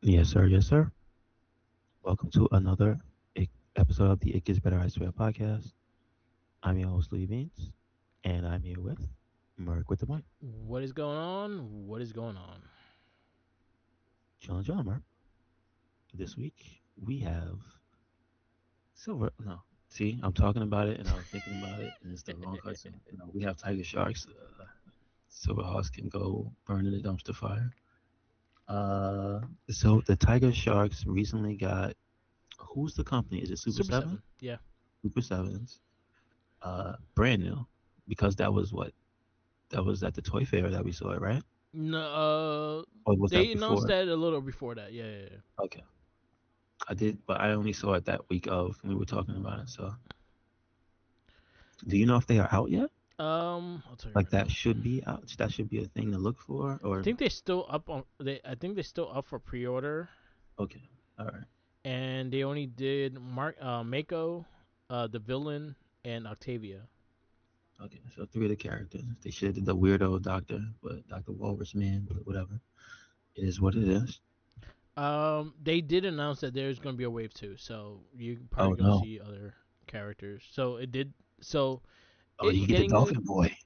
Yes, sir. Yes, sir. Welcome to another episode of the It Gets Better I Swear podcast. I'm your host, Lee Beans, and I'm here with Merc with the mic. What is going on? What is going on? Challenge on, Merc. This week we have silver. No, see, I'm talking about it and I was thinking about it, and it's the wrong cartoon. No, we have Tiger Sharks. Silverhawks can go burn in the dumpster fire. Uh, so the Tiger Sharks recently got. Who's the company? Is it Super Super Seven? 7. Yeah. Super Sevens. Brand new, because that was at the toy fair that we saw it, right? No, Or was that they announced before? that a little before that. Yeah, yeah, Okay, I did, but I only saw it that week of we were talking about it. So, do you know if they are out yet? I'll tell you Like right that now. should be out. That should be a thing to look for. I Or think they're still up on. I think they're still up for pre-order, okay, all right, and they only did Mako, the villain, and Octavia. okay. So three of the characters. They should have did the weirdo doctor, but Doctor Walrus man, but whatever. It is what it is. They did announce that there's gonna be a wave 2, so you're probably Oh gonna no. see other characters. So it did. So Oh, you it get the getting Dolphin Boy.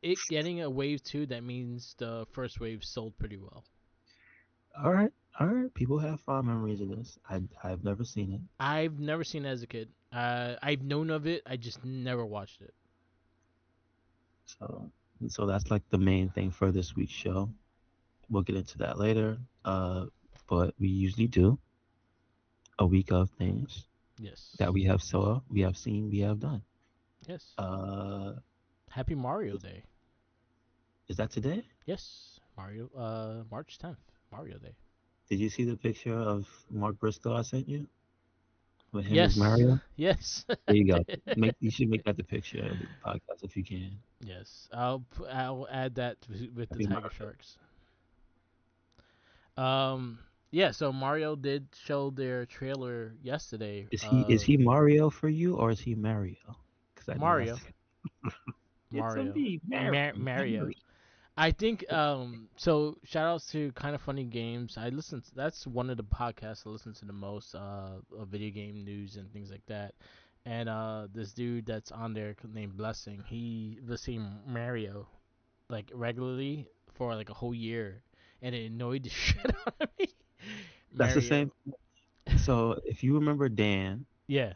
it getting a wave 2, that means the first wave sold pretty well. All right, all right. People have fond memories of this. I've never seen it. I've never seen it as a kid. I've known of it. I just never watched it. So, that's like the main thing for this week's show. We'll get into that later. But we usually do a week of things that Yes. we have seen, we have done. Yes. Uh, Happy Mario Day. is that today? Yes. Mario. March 10th. Mario Day. Did you see the picture of Mark Briscoe I sent you with him as Yes. Mario? Yes. There you go. You should make that the picture of the podcast if you can. Yes. I'll add that with the Happy Tiger Mario. Sharks. Um. Yeah. So Mario did show their trailer yesterday. Is he Mario for you or is he Mario? Because I know that's Mario. it's a Mario. me, Mario. Mario. I think so shout outs to Kind of Funny Games. That's one of the podcasts I listen to the most, of video game news and things like that. And this dude that's on there named Blessing, he was seeing Mario like regularly for like a whole year, and it annoyed the shit out of me. That's the same. Mario. So if you remember Dan Yeah.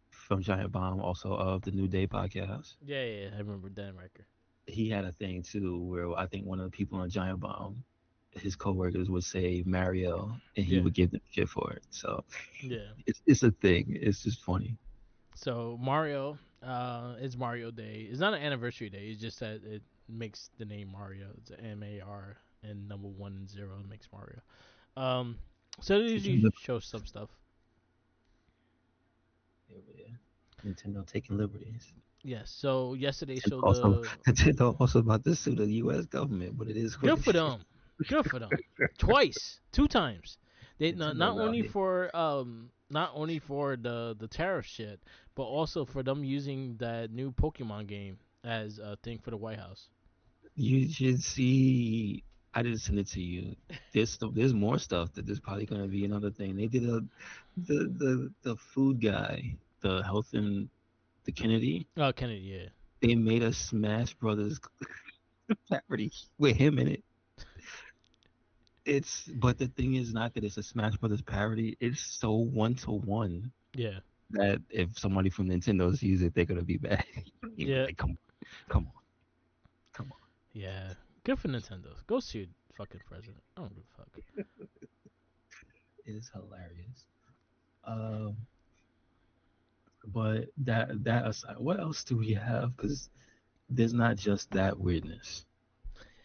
from Giant Bomb, also of the New Day podcast, Yeah, yeah, I remember Dan Riker. he had a thing too where I think one of the people on Giant Bomb, his coworkers would say Mario, and he Yeah. would give them shit for it. So Yeah. it's a thing. It's just funny. So Mario, is Mario Day. It's not an anniversary day. It's just that it makes the name Mario. It's MAR and number 10 makes Mario. Um, so they Taking usually show some stuff. yeah. Nintendo taking liberties. Yes. So yesterday Nintendo showed also the Nintendo also about to sue the U.S. government, but it is what good it for is. them. Good for them. Twice, 2 times. They Nintendo's not out only here. for the tariff shit, but also for them using that new Pokemon game as a thing for the White House. You should see. I didn't send it to you. There's more stuff that there's probably gonna be another thing. They did the food guy, the health and the Kennedy. Oh, Kennedy, yeah. They made a Smash Brothers parody with him in it. But the thing is not that it's a Smash Brothers parody. It's so one to one Yeah. that if somebody from Nintendo sees it, they're gonna be bad. You'd be Yeah. like, come on, come on. Yeah. Good for Nintendo. Go sue fucking president. I don't give a fuck. It is hilarious. Um, but that aside, what else do we have? Because there's not just that weirdness.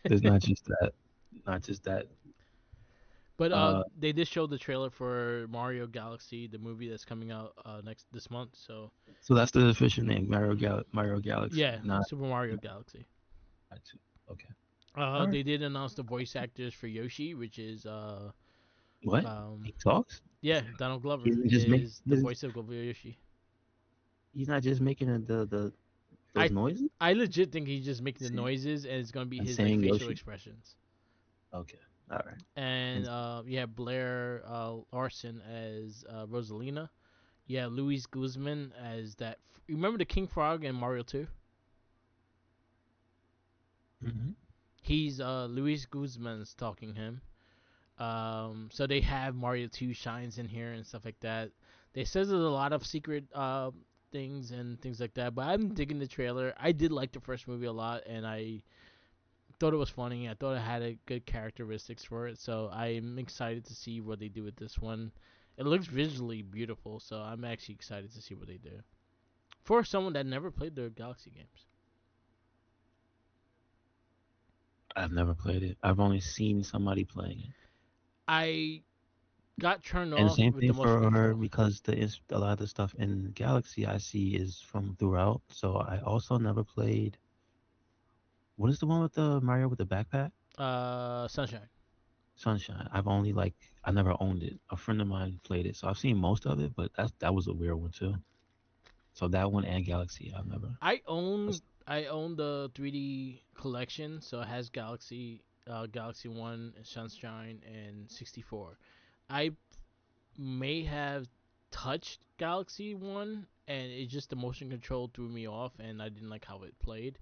There's not just that. Not just that. But Uh, they did show the trailer for Mario Galaxy, the movie that's coming out next this month. So so that's the official name, Mario Galaxy. yeah, Not Super Mario Galaxy. okay. All right. They did announce the voice actors for Yoshi, which is What? um He talks? yeah, Donald He's Glover just make. is the voice of Yoshi. He's not just making those I noises I legit think he's just making the saying, noises, and it's gonna be and his like saying facial Yoshi. expressions. Okay. All right. And And you have Blair Larson as Rosalina. You have Luis Guzman as that. You remember the King Frog in Mario 2? mhm. He's Luis Guzman's talking him. So they have Mario 2 shines in here and stuff like that. They says there's a lot of secret things and things like that. But I'm digging the trailer. I did like the first movie a lot, and I thought it was funny. I thought it had a good characteristics for it. So I'm excited to see what they do with this one. It looks visually beautiful, so I'm actually excited to see what they do. For someone that never played the Galaxy games, I've never played it. I've only seen somebody playing it. I got turned And off same with the thing motion for her control. because a lot of the stuff in Galaxy I see is from throughout. So I also never played. What is the one with the Mario with the backpack? Sunshine. Sunshine. I never owned it. A friend of mine played it, so I've seen most of it. But that was a weird one too. So that one and Galaxy I've never. I own the 3D collection, so it has Galaxy One, Sunshine, and 64. I may have touched Galaxy One, and it just the motion control threw me off, and I didn't like how it played.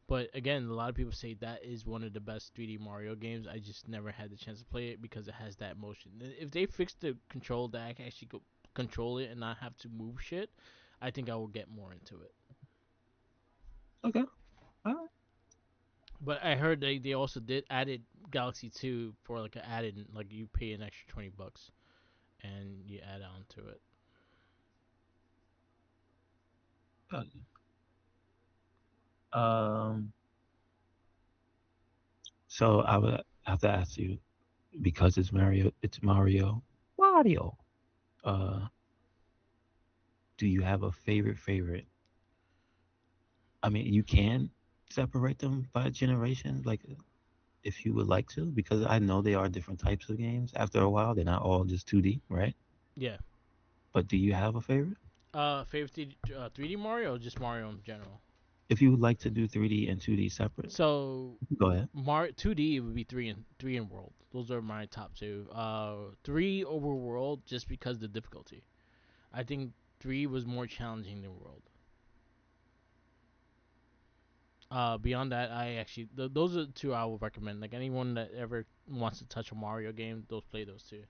But again, a lot of people say that is one of the best 3D Mario games. I just never had the chance to play it because it has that motion. If they fix the control that I can actually go control it and not have to move shit, I think I will get more into it. Okay. All right. But I heard they also did added Galaxy 2 for like an added like you pay an extra $20 and you add on to it. Got it. Um. So I would have to ask you because it's Mario. It's Mario. Mario. Uh. Do you have a favorite? I mean, you can separate them by generation, like if you would like to, because I know they are different types of games. After a while, they're not all just 2D, right? Yeah. But do you have a favorite? Favorite 3D Mario or just Mario in general? If you would like to do 3D and 2D separate, So go ahead. Mar 2D would be three in world. Those are my top two. Three over world just because the difficulty. I think three was more challenging than world. Beyond that, I actually those are the two I would recommend. Like anyone that ever wants to touch a Mario game, those play those two.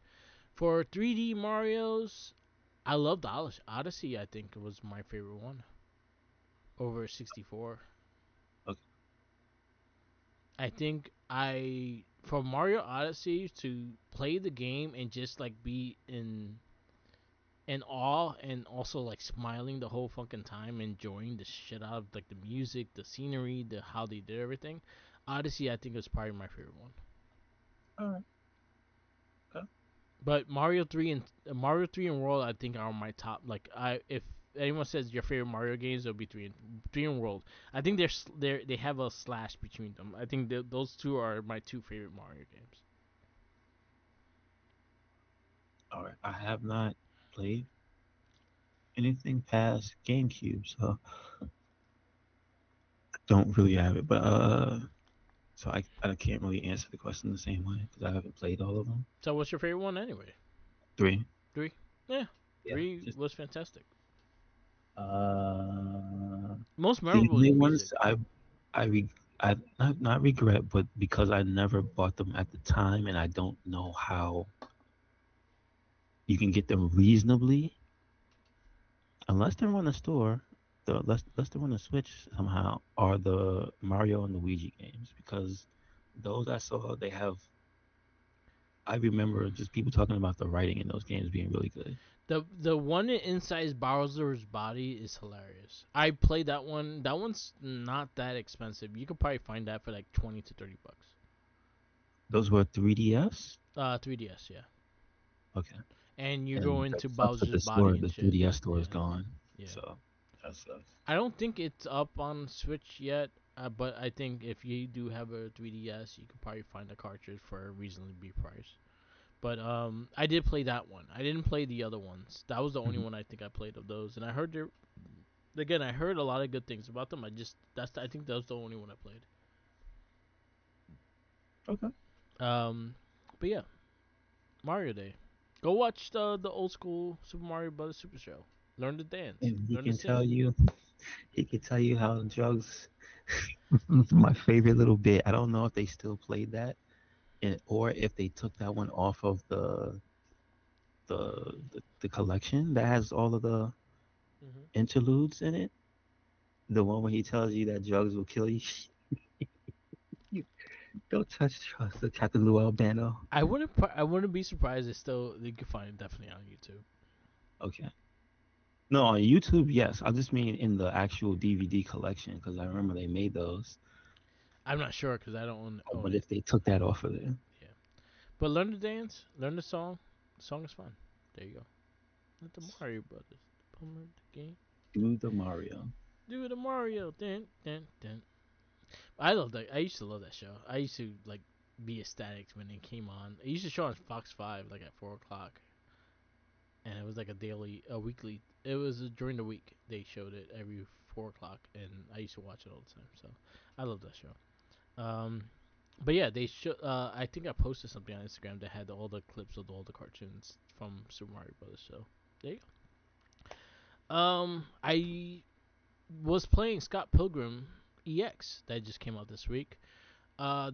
For 3D Mario's, I loved Odyssey. I think it was my favorite one over 64. Okay. I think I for Mario Odyssey to play the game and just like be in awe and also like smiling the whole fucking time, enjoying the shit out of like the music, the scenery, the how they did everything. Odyssey, I think was probably my favorite one. All right. Okay. But Mario 3 and World, I think are my top. Like I if anyone says your favorite Mario games, it'll be 3 and World. I think they have a slash between them. I think those two are my two favorite Mario games. All right. I have not played anything past GameCube, so I don't really have it. But I can't really answer the question the same way because I haven't played all of them. So what's your favorite one anyway? Three. 3. Yeah, Yeah. 3 Just was fantastic. uh, Most the memorable is only the music. ones I re, I not regret, but because I never bought them at the time, and I don't know how you can get them reasonably unless they're on the store. Unless they're on the Switch somehow, are the Mario and Luigi games because those I saw they have. I remember just people talking about the writing in those games being really good. The one inside Bowser's body is hilarious. I played that one. That one's not that expensive. You could probably find that for like 20 to $30. Those were 3DS. 3DS, yeah. Okay, And you go and the into fucks at Bowser's the body store. and The shit. 3DS store is Yeah, gone, yeah. so that sucks. I don't think it's up on Switch yet, but I think if you do have a 3DS, you could probably find a cartridge for a reasonably priced. But I did play that one. I didn't play the other ones. That was the only Mhm. one I think I played of those, and I heard they're again. I heard a lot of good things about them. I think that was the only one I played. Okay. Um, But yeah, Mario Day. Go watch the old school Super Mario Brothers Super Show. Learn to dance. And he Learn to can tell sing. you, he can tell you how drugs. My favorite little bit. I don't know if they still played that, or if they took that one off of the collection that has all of the Hmm. interludes in it. The one where he tells you that drugs will kill you. You don't touch drugs. The Captain Lou Albano. I wouldn't be surprised if still you can find it definitely on YouTube. Okay. No, on YouTube, yes. I just mean in the actual DVD collection because I remember they made those. I'm not sure because I don't own But it. if they took that off of there, Yeah, but learn to dance. Learn the song. The song is fun. There you go. Let the Mario Brothers. The game. do the Mario. Do the Mario. Dun, dun, dun. I love that. I used to love that show. I used to like be ecstatic when it came on. It used to show on Fox 5 like at 4 o'clock, and it was like a weekly. It was during the week they showed it every 4 o'clock, and I used to watch it all the time. So I love that show. But yeah, they show. I think I posted something on Instagram that had all the clips of all the cartoons from Super Mario Brothers. So there you go. I was playing Scott Pilgrim EX that just came out this week.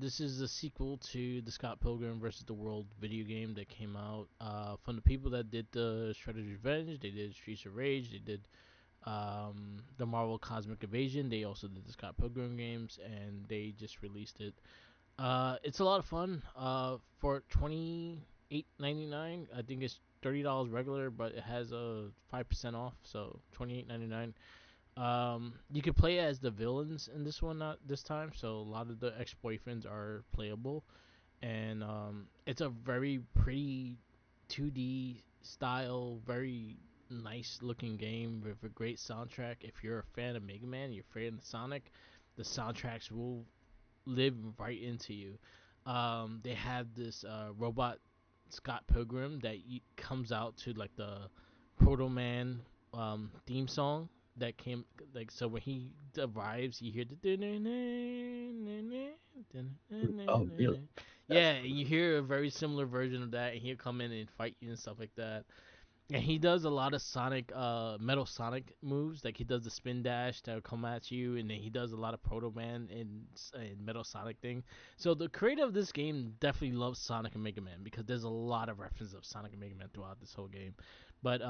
This is a sequel to the Scott Pilgrim versus the World video game that came out from the people that did the Shredder's Revenge. They did Streets of Rage. They did the Marvel Cosmic Invasion. They also did the Scott Pilgrim games, and they just released it. It's a lot of fun. For $28.99, I think it's $30 regular, but it has a 5% off, so $28.99. You can play as the villains in this one, not this time. So a lot of the ex-boyfriends are playable, and it's a very pretty 2D style, very nice looking game with a great soundtrack. If you're a fan of Mega Man, you're a fan of Sonic, the soundtracks will live right into you. They have this robot Scott Pilgrim that comes out to like the Proto Man theme song that came like so when he arrives you hear the Oh, really? That's yeah, and you hear a very similar version of that, and he'll come in and fight you and stuff like that. And he does a lot of Sonic, Metal Sonic moves. Like he does the spin dash that will come at you, and then he does a lot of Proto Man and Metal Sonic thing. So the creator of this game definitely loves Sonic and Mega Man because there's a lot of references of Sonic and Mega Man throughout this whole game. But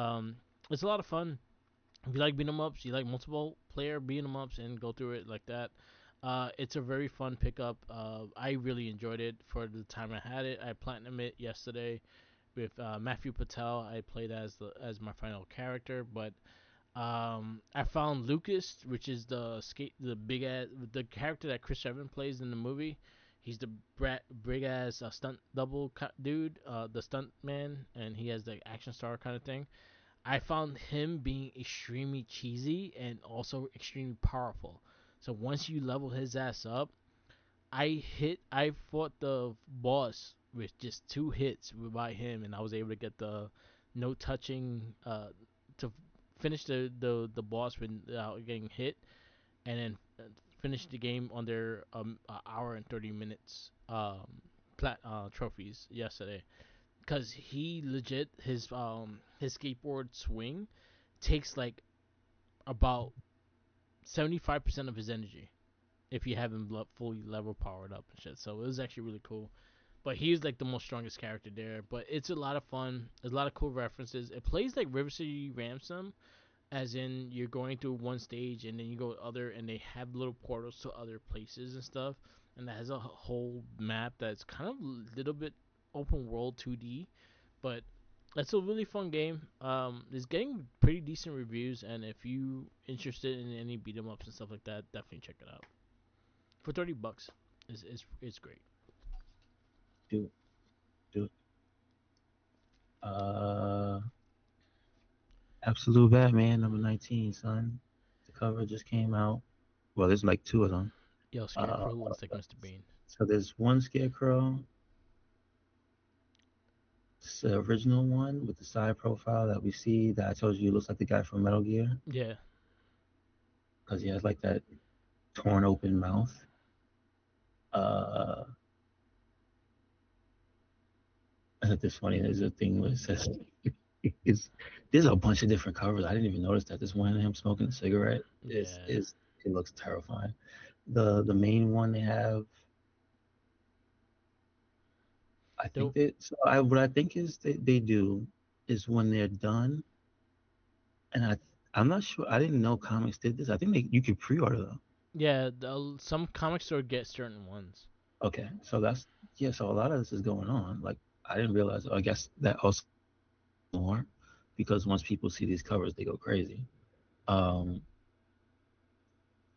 it's a lot of fun. If you like beat 'em ups, you like multiple player beat 'em ups, and go through it like that. It's a very fun pickup. I really enjoyed it for the time I had it. I platinum it yesterday with Matthew Patel. I played as my final character, but I found Lucas, which is the big ass, the character that Chris Evans plays in the movie. He's the big ass stunt double dude, the stunt man, and he has the action star kind of thing. I found him being extremely cheesy and also extremely powerful. So once you level his ass up, I fought the boss with just 2 hits by him, and I was able to get the no touching to finish the boss without getting hit, and then finish the game under hour and 30 minutes trophies yesterday. Cause he legit his skateboard swing takes like about 75% of his energy if you have him fully level powered up and shit. So it was actually really cool. But he's like the most strongest character there. But it's a lot of fun. There's a lot of cool references. It plays like River City Ransom, as in you're going through one stage and then you go to other, and they have little portals to other places and stuff. And that has a whole map that's kind of a little bit open world 2D, but it's a really fun game. It's getting pretty decent reviews, and if you interested in any beat 'em ups and stuff like that, definitely check it out. For $30, it's great. do do. Uh, Absolute Batman number 19, son. The cover just came out. Well, there's like two of them. Yo, Uh, Scarecrow looks like Mr. Bean. so there's one Scarecrow, it's the original one with the side profile that we see that I told you looks like the guy from Metal Gear Yeah, because he has like that torn open mouth. Uh, This funny. There's a thing where it says it's there's a bunch of different covers. I didn't even notice that. This one of him smoking a cigarette Yeah. is it looks terrifying. The main one they have, I think Dope. that so I what I think is they do is when they're done, and I'm not sure. I didn't know comics did this. I think you could pre-order them. Yeah, some comic store get certain ones. Okay, so that's yeah. So a lot of this is going on. Like I didn't realize. I guess that also more because once people see these covers, they go crazy. Um,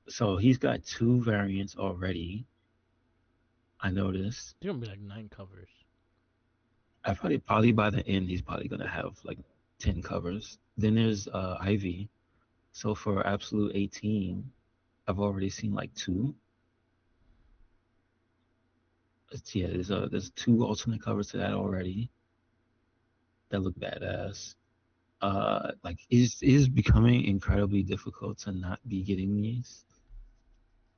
so he's got two variants already. I noticed. There's gonna be like 9 covers. I probably by the end he's probably gonna have like 10 covers. Then there's Ivy. So for Absolute 18, I've already seen like two. Yeah, there's two alternate covers to that already that look badass. Like it is becoming incredibly difficult to not be getting these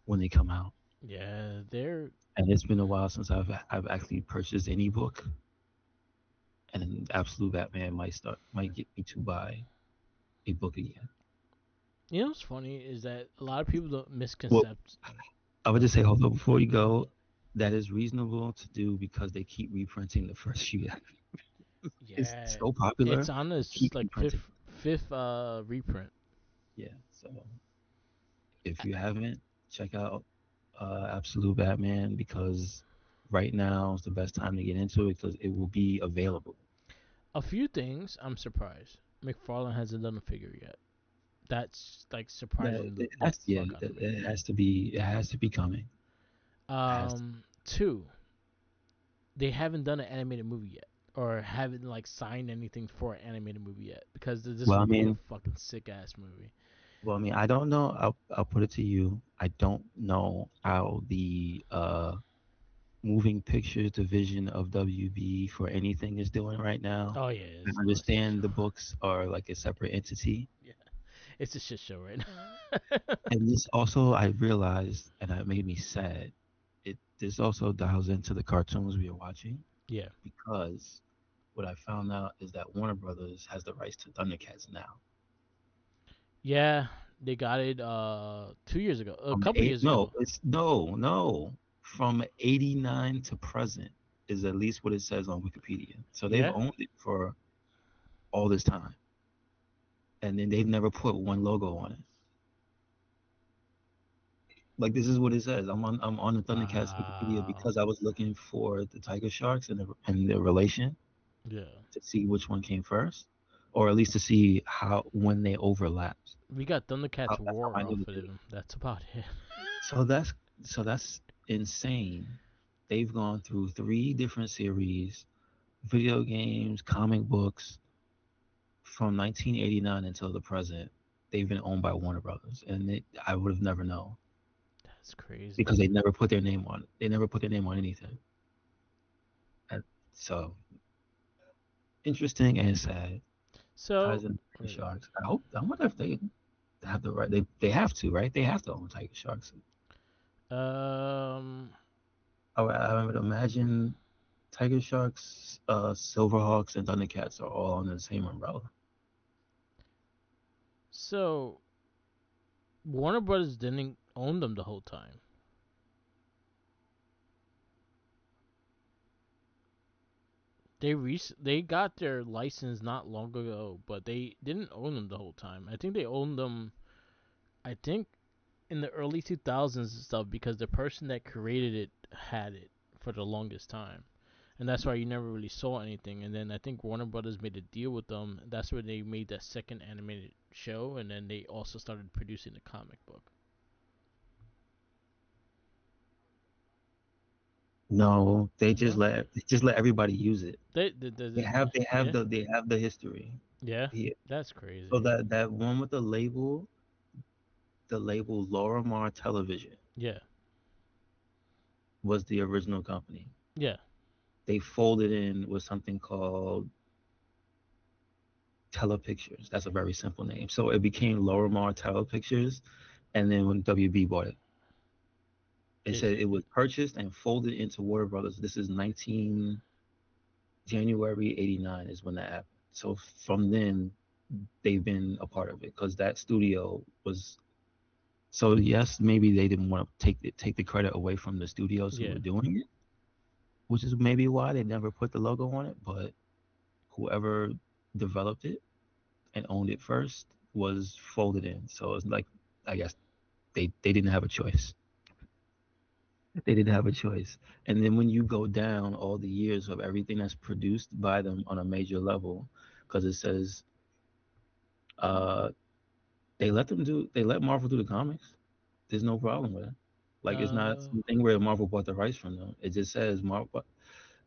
when they come out. Yeah, they're And it's been a while since I've actually purchased any book, and Absolute Batman might get me to buy a book again. you know what's funny is that a lot of people don't Well, misconcept. I would just say, hold on, before you go, that is reasonable to do because they keep reprinting the first few. It's Yeah, so popular, it's on they this keep like reprinting. fifth reprint. Yeah, so if you haven't, check out Absolute Batman because right now is the best time to get into it because it will be available. A few things I'm surprised. McFarlane hasn't done a figure yet. That's like That surprising it the has, yeah, fuck out of me. it has to be coming. It has to. Two, they haven't done an animated movie yet, or haven't like signed anything for an animated movie yet, because this Well, I would be a mean, fucking sick ass movie. I don't know. I'll put it to you. I don't know how the moving pictures division of WB for anything is doing right now. Oh yeah, I it's a shit understand the show. books are like a separate entity. Yeah, it's a shit show right now. And this also, I realized, and it made me sad. This also dials into the cartoons we are watching Yeah, because what I found out is that Warner Brothers has the rights to Thundercats now. yeah, they got it 2 years ago, a From couple eight, years no, ago. it's no, from '89 to present is at least what it says on Wikipedia. So they've Yeah, owned it for all this time, and then they've never put one logo on it. Like this is what it says. I'm on the Thundercats Wikipedia wow. because I was looking for the Tiger Sharks and their relation Yeah, to see which one came first, or at least to see how when they overlapped. we got Thundercats That's how War I knew off to of do it. them. That's about it. So that's insane. They've gone through three different series, video games, comic books, from 1989 until the present. They've been owned by Warner Brothers, and I would have never known That's crazy. because they never put their name on. They never put their name on anything. And so interesting and sad. Ties So, in Tiger wait. Sharks. I hope. I wonder if they have the right. They have to, right? They have to own Tiger Sharks. Um, I would imagine Tiger Sharks, Silverhawks, and Thundercats are all under the same umbrella. so Warner Brothers didn't own them the whole time. They got their license not long ago, but they didn't own them the whole time. I think they owned them. I think in the early 2000s and stuff, because the person that created it had it for the longest time, and that's why you never really saw anything. And then I think Warner Brothers made a deal with them. That's where they made that second animated show, and then they also started producing the comic book. No, No, they just let everybody use it. they yeah, They have the history. yeah, Yeah. that's So crazy. that one with the label Lorimar Television Yeah, was the original company. yeah, They folded in with something called Telepictures. That's a very simple name. So it became Lorimar Telepictures, and then when WB bought it, it they said it was purchased and folded into Warner Brothers. This is 19. January '89 is when that happened. So from then, they've been a part of it because that studio was. So yes, maybe they didn't want to take the credit away from the studios who Yeah. were doing it, which is maybe why they never put the logo on it. But whoever developed it and owned it first was folded in. So it's like, I guess they didn't have a choice. They didn't have a choice. And then when you go down all the years of everything that's produced by them on a major level, because it says uh, they let Marvel do the comics. There's no problem with it. Like it's not Uh, something where Marvel bought the rights from them. It just says Marvel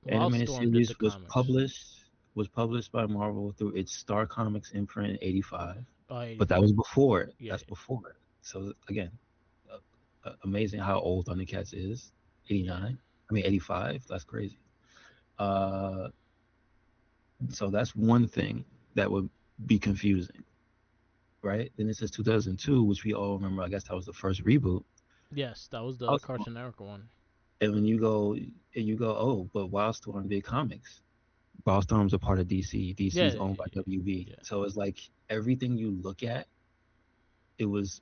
animated Wildstorm did the series comics. was published by Marvel through its Star Comics imprint in '85. Oh, But that 85. was before it. Yeah. That's before it. So again, uh, amazing how old Thundercats is. Yeah. 89. I mean 85. That's crazy. Uh, so that's one thing that would be confusing, right? Then it says 2002, which we all remember. I guess that was the first reboot. Yes, that was the Also, Cartoon Network one. and when you go, oh, but Wildstorm did comics. Wildstorm's a part of DC. DC is Yeah. owned by WB. Yeah. So it's like everything you look at, it was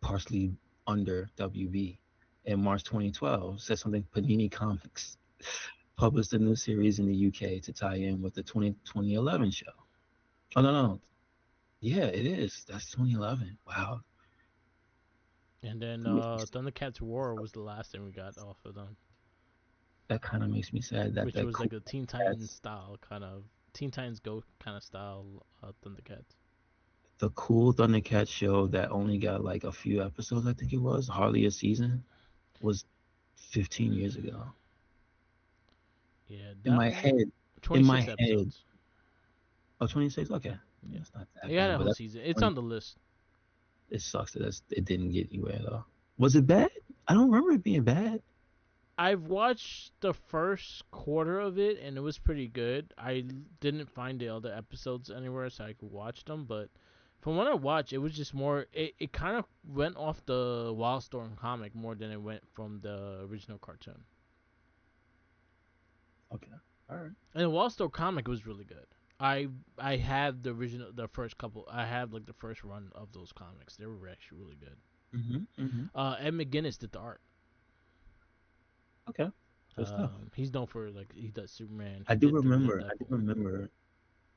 partially under WB. In March 2012, said something Panini Comics published a new series in the UK to tie in with the 2011 show. Oh, no, no. Yeah, it is. That's 2011. Wow. And then That makes me, Thundercats War was the last thing we got off of them, that kind of makes me sad that which that was cool like a Teen Titans Cats, style kind of Teen Titans Go kind of style Thundercats. the cool Thundercats show that only got like a few episodes, I think it was, hardly a season, was 15 years ago. Yeah, In that my one, head, in my 26 head, episodes. oh, 26? Okay. Yeah, That's not they that got bad, a but whole that's season. It's one. on the list. It sucks that it didn't get anywhere though. Was it bad? I don't remember it being bad. I've watched the first quarter of it and it was pretty good. Didn't find the other episodes anywhere so I could watch them, but from what I watched, it was just more. It kind of went off the Wildstorm comic more than it went from the original cartoon. Okay. All right. And the Wildstorm comic was really good. I had the original, the first couple. I had like the first run of those comics. They were actually really good. Mm-hmm. Ed McGuinness did the art. Okay. Good stuff. He's known for like he does Superman. I He do did the original remember. I do Deadpool. remember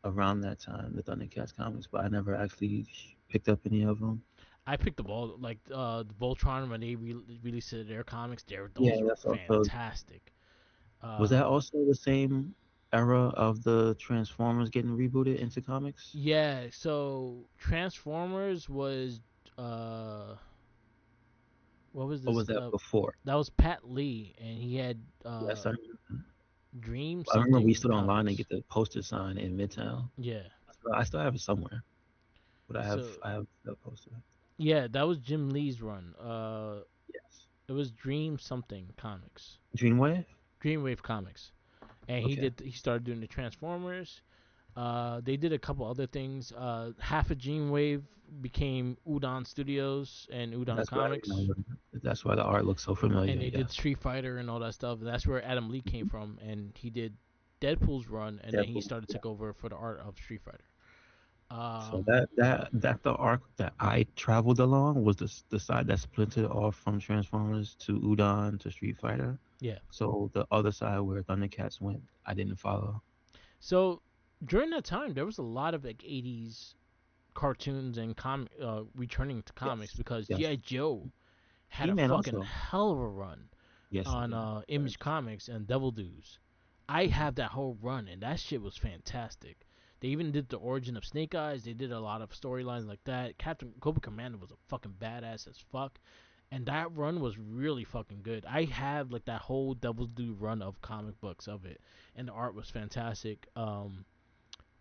around that time the Thundercats comics, but I never actually picked up any of them. I picked up all like the Voltron when they released their comics. Yeah, Those were that's also. fantastic. Was that Um, also the same era of the Transformers getting rebooted into comics, yeah, so Transformers was uh what was or this? was that before? That was Pat Lee, and he had Yes, Dream I remember we something stood online and comics. get the poster sign in Midtown. Yeah, I still have it somewhere, but so I have the poster. yeah, that was Jim Lee's run. Yes. It was Dream something comics, Dreamwave. Dreamwave comics, and Okay. he started doing the Transformers. They did a couple other things. Half of Dreamwave became Udon Studios and Udon That's why Comics, that's why the art looks so familiar. and they did Yes. Street Fighter and all that stuff. That's where Adam Lee came Mhm. from, and he did Deadpool's run, and then he Deadpool. started Yeah. took over for the art of Street Fighter. So Um, that the arc that I traveled along was the side that splintered off from Transformers to Udon to Street Fighter. yeah. So the other side where Thundercats went, I didn't follow. So during that time, there was a lot of like '80s cartoons and returning to comics Yes. because Yes. GI Joe had a He-Man fucking also. hell of a run Yes, he on did. Image Comics and Devil Dudes. I Mm-hmm. have that whole run, and that shit was fantastic. They even did the origin of Snake Eyes. They did a lot of storylines like that. Captain Cobra Commander was a fucking badass as fuck, and that run was really fucking good. I have like that whole Devil Dude run of comic books of it, and the art was fantastic.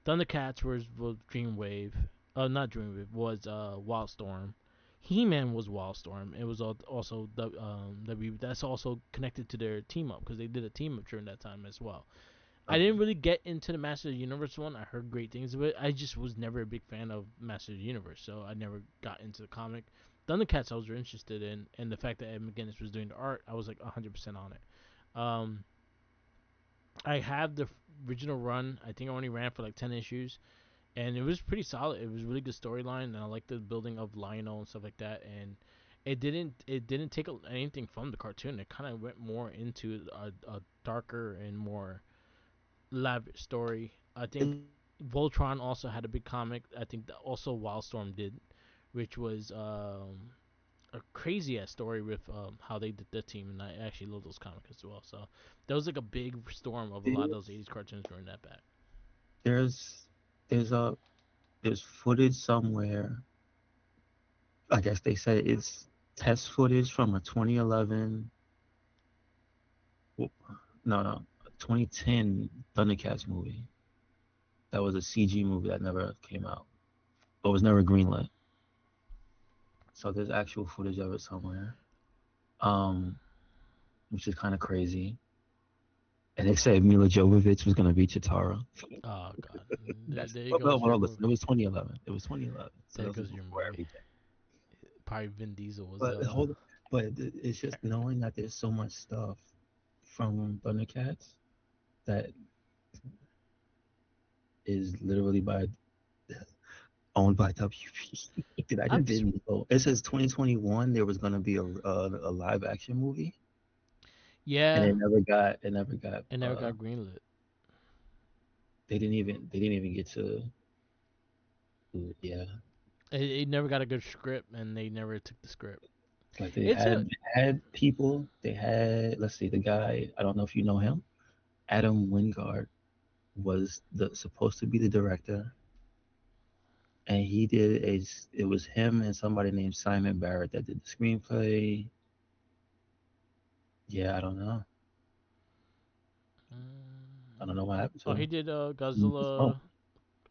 Thundercats was Dreamwave. Not Dreamwave, was Wildstorm. He-Man was Wildstorm. It was also that's also connected to their team up because they did a team up during that time as well. I Okay. didn't really get into the Master of the Universe one. I heard great things of it. I just was never a big fan of Master of the Universe, so I never got into the comic. Thundercats I was interested in, and the fact that Ed McGuinness was doing the art, I was like 100% on it. Um, I have the original run. I think I only ran for like 10 issues, and it was pretty solid. It was really good storyline, and I liked the building of Lionel and stuff like that. And it didn't take anything from the cartoon. It kind of went more into a darker and more elaborate story. I think Voltron also had a big comic. I think that also Wildstorm did, which was a crazy ass story with how they did the team, and I actually love those comics as well. So there was like a big storm of a lot of those '80s cartoons during that back. There's there's a there's footage somewhere. I guess they said it's test footage from a 2011, no, 2010 Thundercats movie. That was a CG movie that never came out, but was never greenlit. So there's actual footage of it somewhere, um, which is kind of crazy. And they said Mila Jovovich was gonna be Chitara. Oh god, That's there well, goes your well, listen, it movie. was 2011. It was 2011, so There that was goes your before movie. everything. Probably Vin Diesel was But hold, but it's just knowing that there's so much stuff from Thundercats that is literally by owned by WB that I I'm just just didn't know. It says 2021 there was gonna be a live action movie, and yeah. it never got It never got greenlit. they didn't even get to yeah, It never got a good script, and they never took the script. like they It's a had people, they had, let's see, the guy, I don't know if you know him, Adam Wingard was the supposed to be the director, and he did a it was him and somebody named Simon Barrett that did the screenplay. Yeah, I don't know what happened to oh, he him. did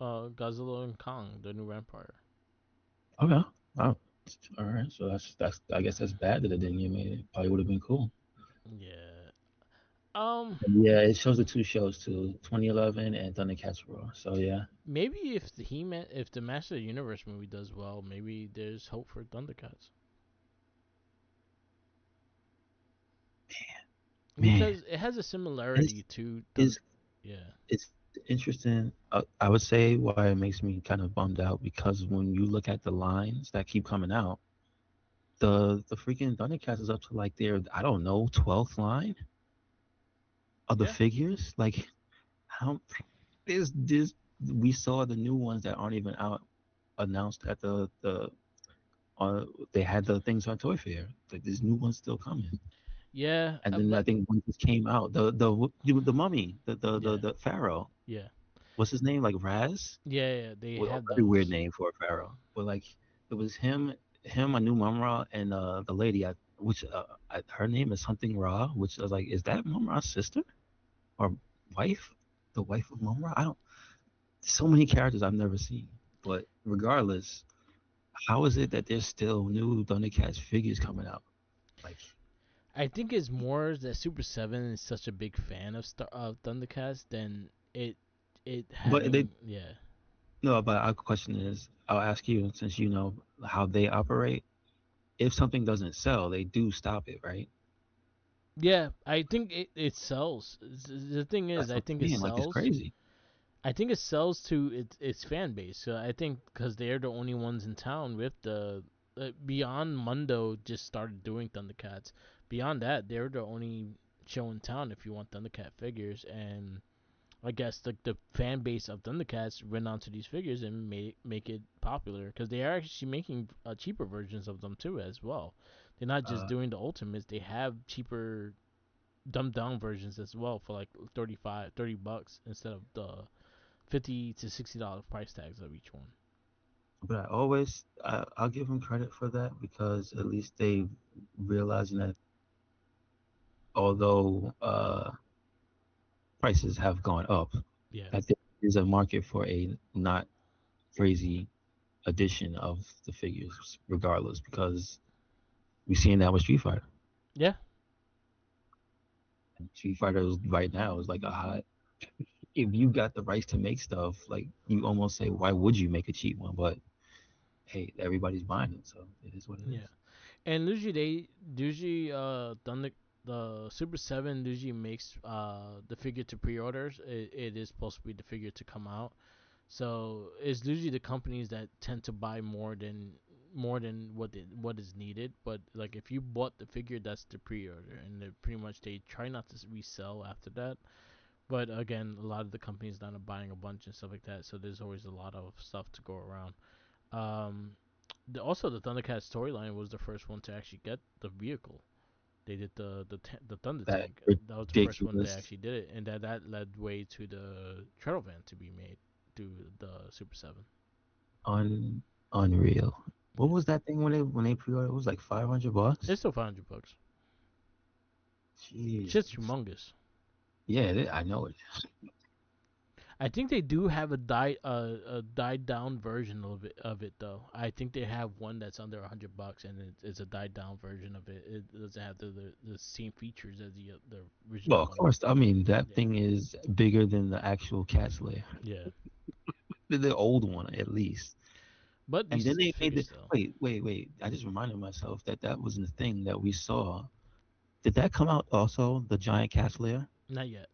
Oh, Godzilla and Kong, the new Empire. okay. Oh, all right. So that's I guess that's bad that it didn't get made. It probably would have been cool. Yeah. Um, And yeah, it shows the two shows too, 2011 and Thundercats Raw. So yeah, maybe if the Master of the Universe movie does well, maybe there's hope for Thundercats man, because it has a it's similarity to it's Yeah. it's interesting. I would say why it makes me kind of bummed out because when you look at the lines that keep coming out, the freaking Thundercats is up to like their, I don't know, 12th line of the Yeah. figures. Like how this we saw the new ones that aren't even out announced at they had the things on Toy Fair. Like there's new ones still coming. Yeah. And then I But think one just came out. The mummy, yeah. the pharaoh. Yeah. What's his name? Like Raz? Yeah. Yeah. They Well, a have very weird those. name for a pharaoh. But like it was him, I knew Mumra, and the lady, her name is something Ra, which I was like, is that Mumra's sister or wife? The wife of Mumra? I don't. So many characters I've never seen. But regardless, how is it that there's still new Thundercats figures coming out? Like, I think it's more that Super Seven is such a big fan of Thundercats than it but they having yeah. no. But our question is, I'll ask you since you know how they operate. If something doesn't sell, they do stop it, right? Yeah, I think it sells. The thing is, That's I what think I'm it saying. Like, it's sells. crazy. I think it sells to its fan base. So I think because they're the only ones in town with the Beyond Mundo just started doing Thundercats. Beyond that, they're the only show in town if you want Thundercat figures, and I guess the fan base of Thundercats went onto these figures and make it popular because they are actually making cheaper versions of them too as well. They're not just Uh, doing the ultimates; they have cheaper, dumbed down versions as well for like 30 bucks instead of the $50 to $60 price tags of each one. but I'll give them credit for that because at least they realizing that although prices have gone up, Yeah, that there is a market for a not crazy addition of the figures, regardless, because we're seeing that with Street Fighter. yeah, And Street Fighter right now is like a hot. If you got the rights to make stuff, like you almost say, why would you make a cheap one? But hey, everybody's buying it, so it is what it yeah. is. And usually the Super Seven usually makes the figure to pre-orders. It is supposed to be the figure to come out. So it's usually the companies that tend to buy more than what is needed. But like if you bought the figure, that's the pre-order, and pretty much they try not to resell after that. But again, a lot of the companies not buying a bunch and stuff like that, so there's always a lot of stuff to go around. Um, also the Thundercats storyline was the first one to actually get the vehicle. They did the Thunder That Tank. That was the first one they ridiculous. actually did it, and that led way to the Trail Van to be made through the Super Seven. Unreal. What Yeah, was that thing when they pre-ordered? It was like $500. it's still $500. Shit's Jesus. humongous. Yeah, I know it. I think they do have a died down version of it though. I think they have one that's under $100 and it's a died down version of it. It doesn't have the same features as the Well, original of one. course. I mean, that Yeah, thing is bigger than the actual Cat's Lair, yeah. the old one at least. But And then decent they made figure the still. wait. I just reminded myself that that was the thing that we saw. Did that come out also? The giant Cat's Lair? Not yet.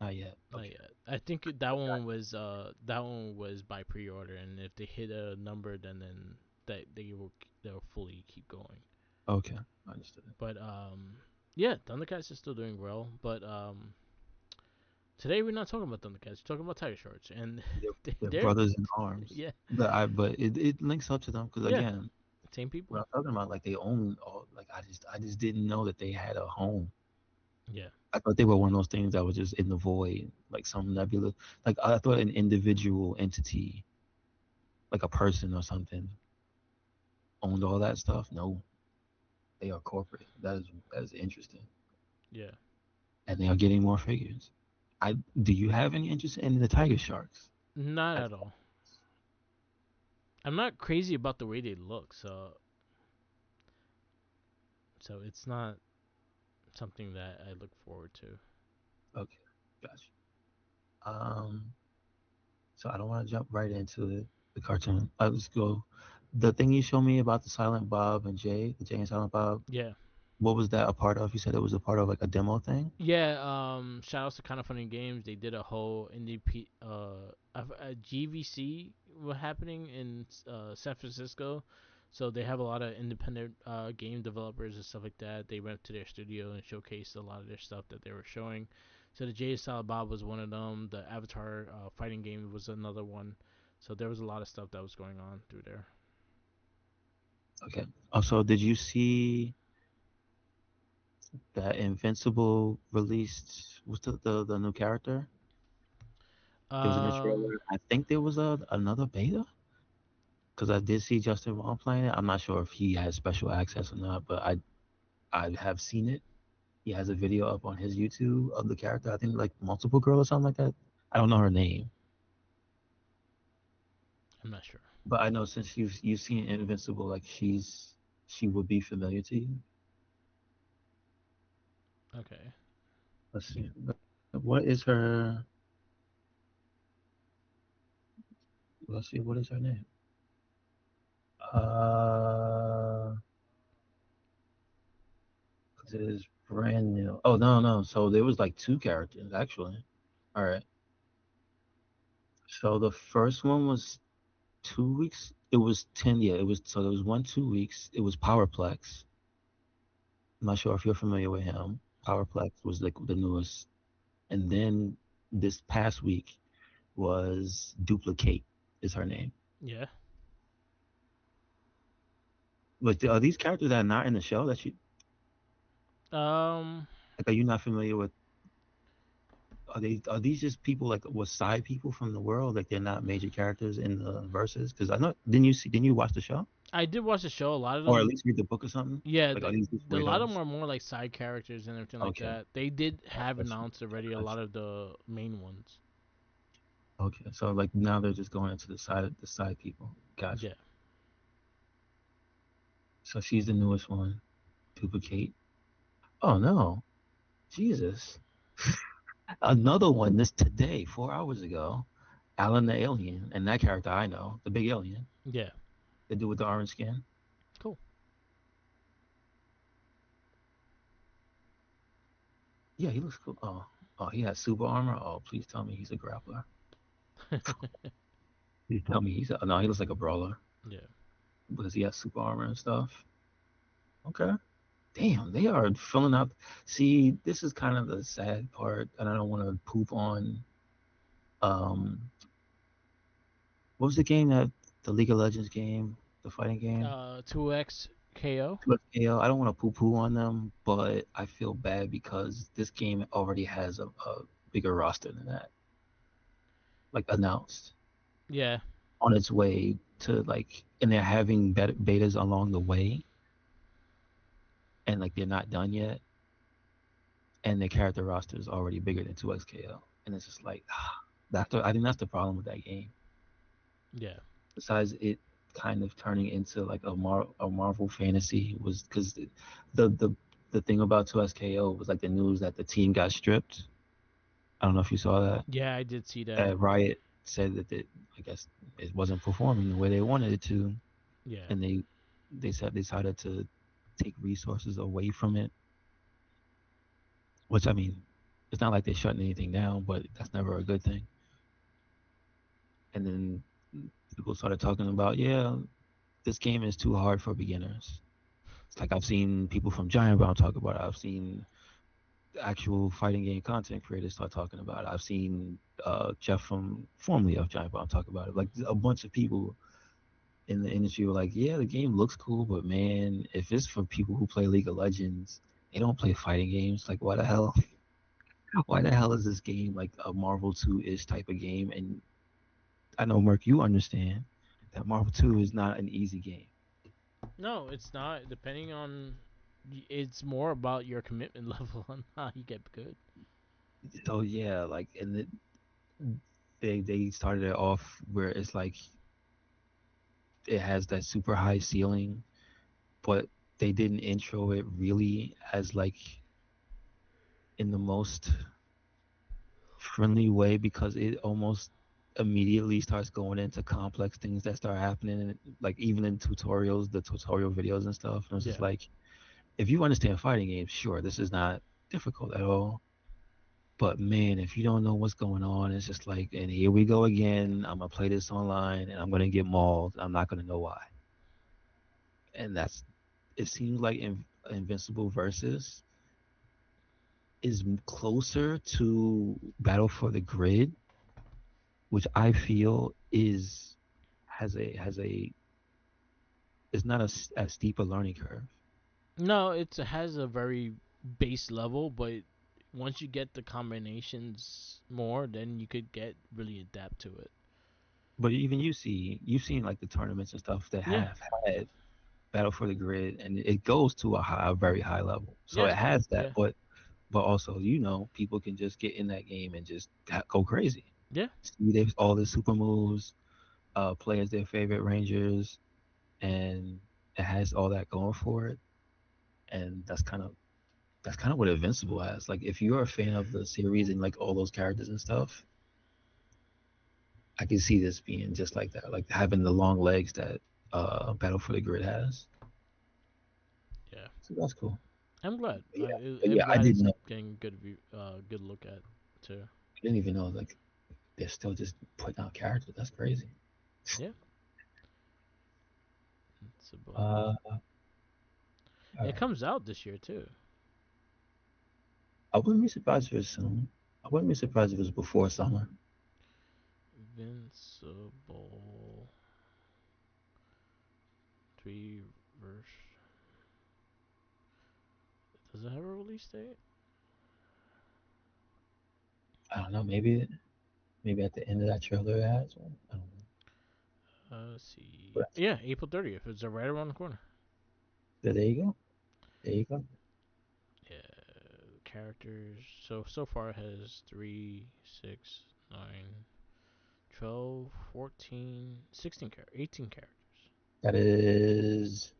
Not yet. Not Okay. yet. I think that one was by pre-order, and if they hit a number, then that they'll fully keep going. Okay. Understood. But yeah, Thundercats is still doing well. But today we're not talking about Thundercats. We're talking about Tiger Sharks, and They're, they're they're brothers in arms. yeah, But it links up to them because yeah, again, same what people. I'm talking about, like they own all. Like I just didn't know that they had a home. Yeah, I thought they were one of those things that was just in the void, like some nebula. Like I thought an individual entity, like a person or something, owned all that stuff. No, they are corporate. That is interesting, yeah. and they are getting more figures. I Do you have any interest in the Tiger Sharks? Not As at all. I'm not crazy about the way they look, so it's not something that I look forward to. okay, gotcha. Um, so I don't want to jump right into the cartoon. Let's go. The thing you showed me about the Silent Bob and Jay, the Jay and Silent Bob. Yeah, What was that a part of? You said it was a part of like a demo thing. yeah. Shout outs to Kind of Funny Games. They did a whole a GVC was happening in San Francisco. So they have a lot of independent game developers and stuff like that. They went to their studio and showcased a lot of their stuff that they were showing. So the Jay Silent Bob was one of them. The Avatar fighting game was another one. So there was a lot of stuff that was going on through there. Okay. Also, did you see that Invincible released? What's the new character? It was in the Um, trailer. I think there was another beta because I did see Justin Wong playing it. I'm not sure if he has special access or not, but I have seen it. He has a video up on his YouTube of the character. I think like Multiple Girl or something like that. I don't know her name, I'm not sure. but I know since you've seen Invincible, like she would be familiar to you. Okay. Let's see. What is her? Let's see. What is her name? Uh, 'Cause it is brand new. Oh no, no. So there was like two characters actually. All right. So the first one was 2 weeks. It was 10. Yeah, it was. So there was one 2 weeks. It was Powerplex. I'm not sure if you're familiar with him. Powerplex was like the newest. And then this past week was Duplicate is her name. Yeah. Like, are these characters that are not in the show that you Um, like? Are you not familiar with? Are these just people like was side people from the world? Like they're not major characters in the verses? Because I know didn't you watch the show I did watch the show. A lot of or at them, least read the book or something? yeah, Like are these just a lot of weirdos? them are more like side characters and everything like Okay, that. They did have that's announced already a lot gotcha. of the main ones. Okay, so like now they're just going into the side people. Gotcha. Yeah. So she's the newest one. Duplicate. Oh no, Jesus! Another one this today, 4 hours ago. Alan the alien, and that character I know, the big alien, Yeah. the dude with the orange skin. Cool. Yeah, he looks cool. He has super armor. Oh, please tell me he's a grappler. Please tell me he's a no. He looks like a brawler Yeah. because he has super armor and stuff. Okay. Damn, they are filling out. See, this is kind of the sad part, and I don't want to poop on. Um, what was the game that the League of Legends game, the fighting game? 2X KO. Look, I don't want to poo poo on them, but I feel bad because this game already has a bigger roster than that, like announced Yeah. on its way to like, and they're having betas along the way, and like they're not done yet, and the character roster is already bigger than 2XKO, and it's just like, I think that's the problem with that game. Yeah. Besides it kind of turning into like a Marvel fantasy was because the the the thing about 2SKO was like the news that the team got stripped. I don't know if you saw that. Yeah, I did see that. Riot said that I guess it wasn't performing the way they wanted it to, Yeah. and they said decided to take resources away from it. Which I mean, it's not like they're shutting anything down, but that's never a good thing. And then people started talking about, yeah, this game is too hard for beginners. It's like I've seen people from Giant Bomb talk about it. I've seen actual fighting game content creators start talking about it. I've seen Jeff from formerly of Giant Bomb talk about it. Like a bunch of people in the industry were like, yeah, the game looks cool, but man, if it's for people who play League of Legends, they don't play fighting games. Like, why the hell? Why the hell is this game like a Marvel 2 ish type of game? And I know, Merc, you understand that Marvel 2 is not an easy game. No, it's not. Depending on, it's more about your commitment level on how you get good. So yeah, like, they started it off where it's like it has that super high ceiling, but they didn't intro it really as like in the most friendly way because it almost immediately starts going into complex things that start happening, like even in tutorials, the tutorial videos and stuff. And it's just Yeah. like, if you understand fighting games, sure, this is not difficult at all. But man, if you don't know what's going on, it's just like, and here we go again. I'm gonna play this online, and I'm gonna get mauled. I'm not gonna know why. And that's it. Seems like Invincible Versus is closer to Battle for the Grid, which I feel is has a is not as steep a learning curve. No, it has a very base level, but once you get the combinations more, then you could get really adapt to it. But even you've seen like the tournaments and stuff that Yeah. have had Battle for the Grid, and it goes to a very high level. So Yeah. it has that, Yeah. but also people can just get in that game and just go crazy. Yeah. See all the super moves, play as their favorite rangers, and it has all that going for it. And that's kind of what Invincible has. Like if you're a fan of the series and like all those characters and stuff, I can see this being just like that, like having the long legs that Battle for the Grid has. Yeah. So that's cool. I'm glad. But I'm yeah, I glad didn't it's know. getting good view, good look at too. I didn't even know like they're still just putting out characters. That's crazy. Yeah. It's about. Uh, all It right. comes out this year too. I wouldn't be surprised if it's soon. I wouldn't be surprised if it's before summer. Invincible 3 verse. Does it have a release date? I don't know. Maybe at the end of that trailer it has one. I don't know. Let's see. But Yeah, April 30th. It's right around the corner. there you go. There you go. Yeah, characters. So far it has 3, 6, 9, 12, 14, 16 characters, 18 characters. That is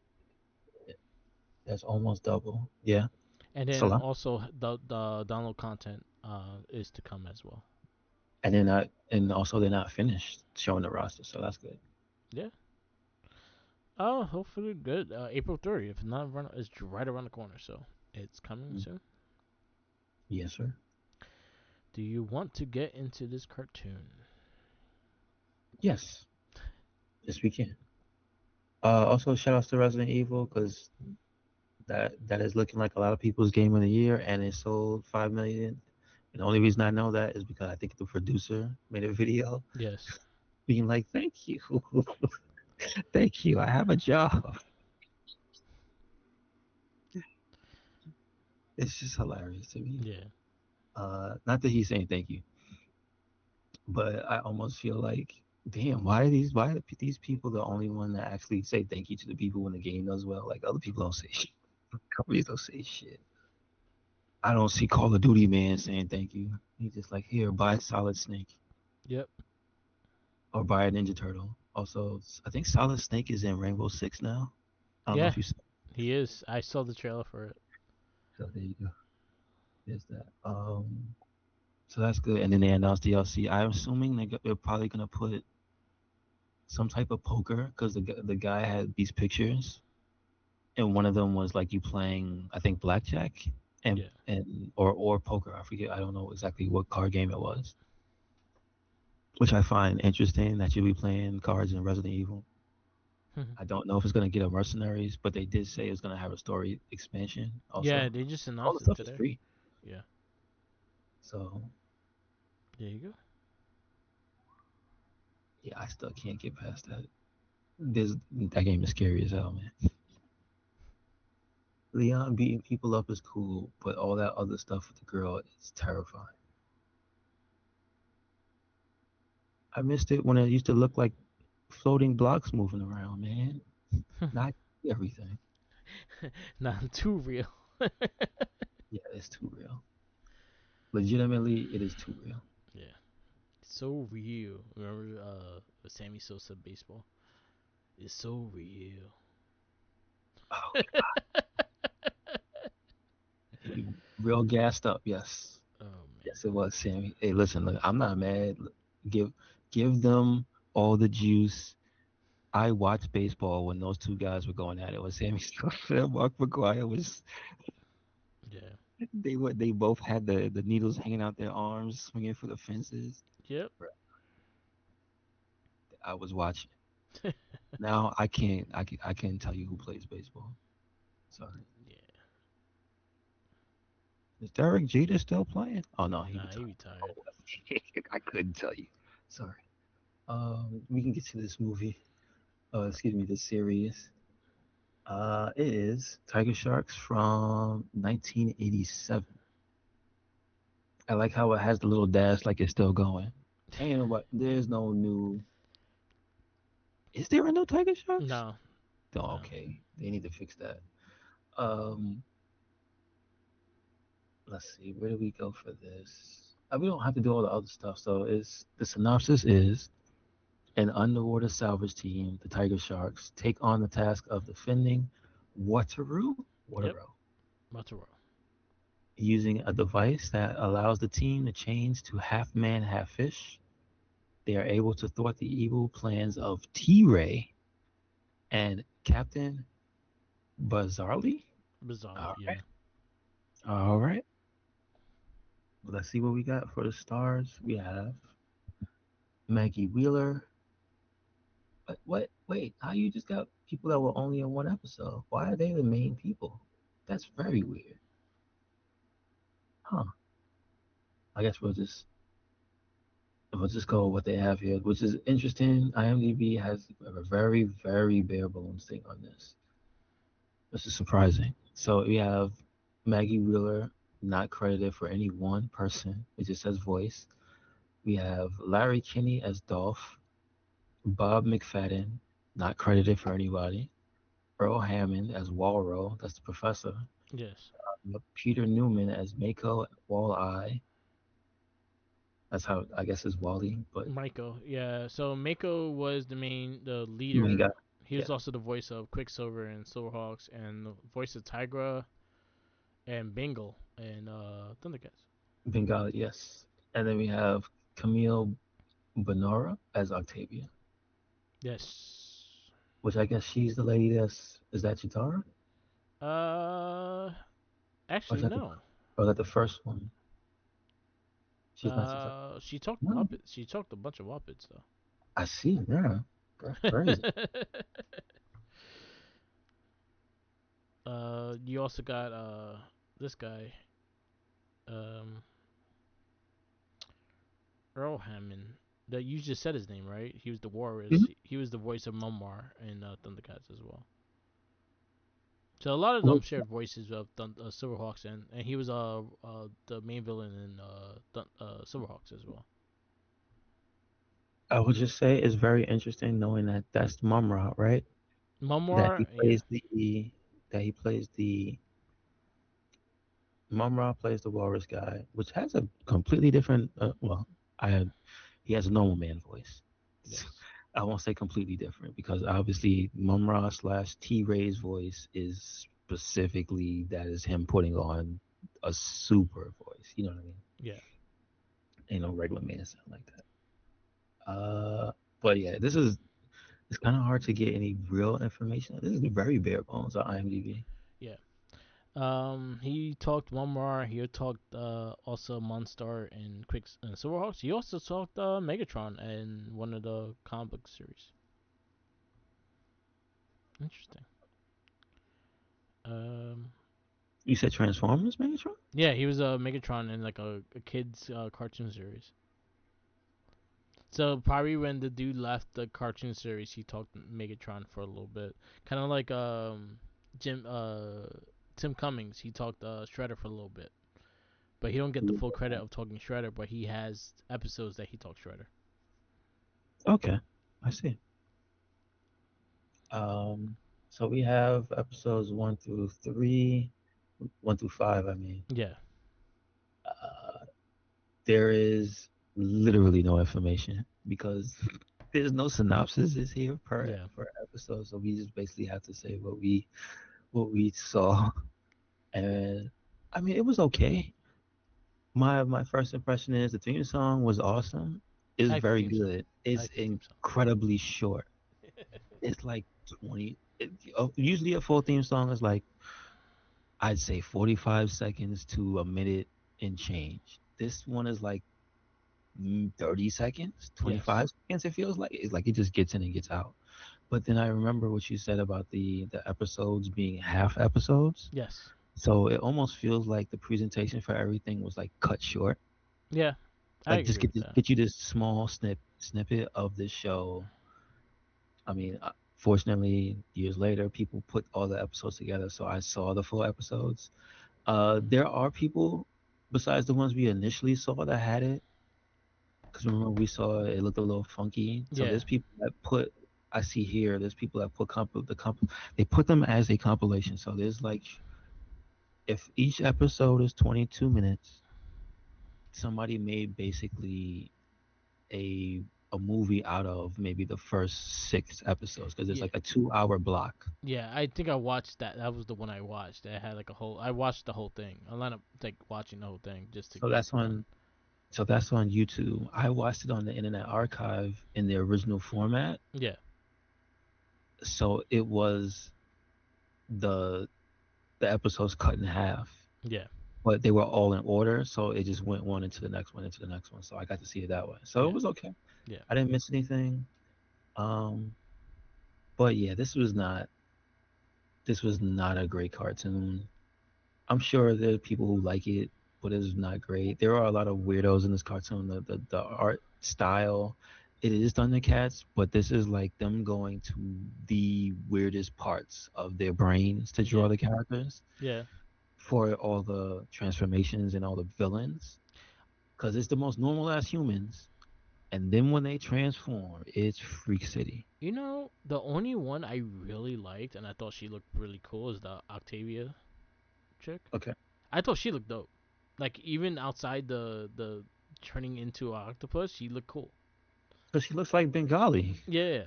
that's almost double. Yeah, And it's a then lot. also the download content is to come as well. And also they're not finished showing the roster, so that's good. Yeah. Oh, hopefully good. April 30th. Not run. It's right around the corner, so it's coming Mm. soon. Yes, sir. Do you want to get into this cartoon? Yes. Yes, we can. Also, shout outs to Resident Evil because that is looking like a lot of people's game of the year, and it sold 5 million. And the only reason I know that is because I think the producer made a video Yes. being like, "Thank you, thank you. I have a job." It's just hilarious to me. Yeah. Not that he's saying thank you, but I almost feel like, damn, why are these people the only one that actually say thank you to the people when the game does well? Like other people don't say shit. Companies don't say shit. I don't see Call of Duty man saying thank you. He's just like, here, buy Solid Snake Yep. or buy a Ninja Turtle. Also, I think Solid Snake is in Rainbow Six now. I don't know Yeah. if you saw. He is. I saw the trailer for it. So there you go. There's that. So that's good. And then they announced DLC. I'm assuming they're probably gonna put some type of poker because the guy had these pictures, and one of them was like you playing, I think, blackjack Yeah. and or poker. I forget. I don't know exactly what card game it was, which I find interesting that you'll be playing cards in Resident Evil. I don't know if it's gonna get a Mercenaries, but they did say it's gonna have a story expansion Yeah. also. They just All the announced it stuff is today. free, Yeah. so There you go. yeah, I still can't get past that. That game is scary as hell, man. Leon beating people up is cool, but all that other stuff with the girl is terrifying. I missed it when it used to look like floating blocks moving around, man. Not everything. Not too real. Yeah, it's too real. Legitimately, it is too real. Yeah. So real. Remember the Sammy Sosa baseball? It's so real. Oh, real gassed up. Yes, Oh man. yes, it was Sammy. Hey, listen, look, I'm not mad. Give give them all the juice. I watched baseball when those two guys were going at it. When Sammy Sosa and Mark McGuire was, Yeah. they both had the needles hanging out their arms, swinging for the fences. Yep. I was watching. Now I can't tell you who plays baseball. Sorry. Yeah. Is Derek Jeter still playing? Oh no, he Nah, he retired. retired. Oh, I couldn't tell you. Sorry. We can get to this movie. Excuse me, this series. It is Tiger Sharks from 1987. I like how it has the little dash like it's still going. Ain't nobody, there's no new. Is there a new Tiger Sharks? No. Oh, No. okay, they need to fix that. Um, let's see, where do we go for this? We don't have to do all the other stuff. So is the synopsis is an underwater salvage team, the Tiger Sharks, take on the task of defending Wateroo, Yep. Wateroo, Motorola. using a device that allows the team to change to half man, half fish. They are able to thwart the evil plans of T Ray and Captain Bazarly. Bizarrely. All right. Yeah. All right. Let's see what we got for the stars. We have Maggie Wheeler. What? Wait, how you just got people that were only in one episode? Why are they the main people? That's very weird. Huh. I guess we'll just go with what they have here, which is interesting. IMDb has a very, very bare bones thing on this. This is surprising. So we have Maggie Wheeler not credited for any one person. It just says voice. We have Larry Kinney as Dolph, Bob McFadden not credited for anybody, Earl Hammond as Walro, that's the professor, Yes. Peter Newman as Mako Walleye. That's how I guess is Wally, but Michael. Yeah. So Mako was the main guy, leader. He yeah, was also the voice of Quicksilver and Silverhawks, and the voice of Tigra and Bengal and Thundercats. Bengali, yes. And then we have Camille Benora as Octavia, Yes. which I guess she's the lady that's is that Chitara? Uh, Or is actually that the no. or is that the first one? She's not Chisato. She talked No, Muppets. She talked a bunch of Muppets I see. Yeah, that's crazy. though. You also got this guy, um, Earl Hammond. That you just said his name, right? He was the Walrus. Mhm. He was the voice of Mumar in Thundercats as well. So a lot of them Well, shared voices of Silverhawks, and he was the main villain in Silverhawks as well. I would just say it's very interesting knowing that that's Mumra, right? That he Mumar, yeah, plays the that he plays the Mumra plays the Walrus guy, which has a completely different. Well, I had he has a normal man voice. yes, I won't say completely different because obviously Mumra slash T Ray's voice is specifically that is him putting on a super voice. You know what I mean? yeah. Ain't no regular man sound like that. But yeah, this is it's kind of hard to get any real information. This is very bare bones on IMDb. Yeah. He talked Mumra. He talked also Monstar and Quicks and Silverhawks. He also talked Megatron in one of the comic book series. Interesting. Um, You said Transformers, Megatron? yeah, he was a Megatron in like a kids cartoon series. So probably when the dude left the cartoon series, he talked Megatron for a little bit, kind of like Jim Tim Cummings. He talked Shredder for a little bit, but he don't get the full credit of talking Shredder. But he has episodes that he talks Shredder. Okay, I see. Um, so we have episodes 1 through 3, 1 through 5. I mean, Yeah, uh, there is literally no information because there's no synopsis is here yeah, per episode. So we just basically have to say what we saw, and I mean it was okay. My first impression is the theme song was awesome. It's I like the very theme song. good. I It's like the theme song. incredibly short. It's like 20. Usually a full theme song is like I'd say 45 seconds to a minute and change. This one is like 30 seconds, Yes, 25 seconds. It feels like it's like it just gets in and gets out. But then I remember what you said about the episodes being half episodes. yes, So it almost feels like the presentation for everything was like cut short. yeah. I Like just agree with that. get you this small snippet of this show. I mean, fortunately, years later, people put all the episodes together, so I saw the full episodes. There are people besides the ones we initially saw that had it, because remember we saw it looked a little funky. So Yeah, there's people that put. I see here. There's people that put they put them as a compilation. So there's like if each episode is 22 minutes, somebody made basically a a movie out of maybe the first 6 episodes because there's yeah, like a 2 hour block. yeah. I think I watched that. That was the one I watched. That had like a whole. I watched the whole thing. I ended up like watching the whole thing just to So get that's done. on that's on YouTube. I watched it on the Internet Archive in the original format. Yeah, So it was the the episodes cut in half, yeah, but they were all in order. So it just went one into the next one into the next one. So I got to see it that way. So it yeah, was okay. yeah, I didn't miss anything. Um, but yeah, this was not a great cartoon. I'm sure there are people who like it, but it's not great. There are a lot of weirdos in this cartoon. The art style, it is Thundercats, but this is like them going to the weirdest parts of their brains to yeah, draw the characters yeah. for all the transformations and all the villains. Because it's the most normal as humans, and then when they transform, it's Freak City. The only one I really liked and I thought she looked really cool is the Octavia chick. Okay. I thought she looked dope. Like even outside the turning into an octopus, she looked cool. So she looks like Bengali. Yeah,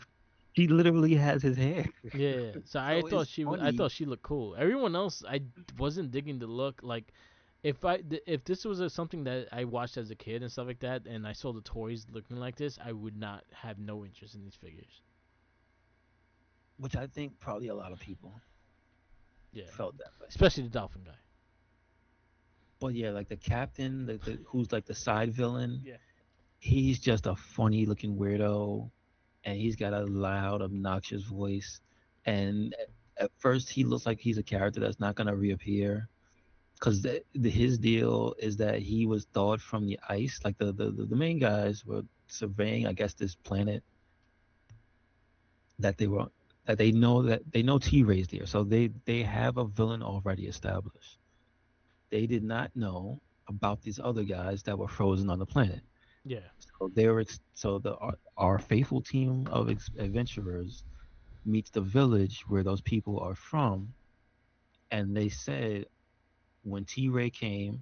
She literally has his hair. yeah. So I So thought it's she I funny. thought she looked cool. Everyone else, I wasn't digging the look. Like if this was something that I watched as a kid and stuff like that, and I saw the toys looking like this, I would not have no interest in these figures. Which I think probably a lot of people Yeah, felt that way. especially the dolphin guy. But yeah, like the captain, who's like the side villain, Yeah. he's just a funny looking weirdo, and he's got a loud, obnoxious voice. And at first, he looks like he's a character that's not gonna reappear, because his deal is that he was thawed from the ice. Like the main guys were surveying, I guess, this planet that they were that they know T Ray's there, so they have a villain already established. They did not know about these other guys that were frozen on the planet. Yeah. So so the our faithful team of adventurers meets the village where those people are from, and they said when T Ray came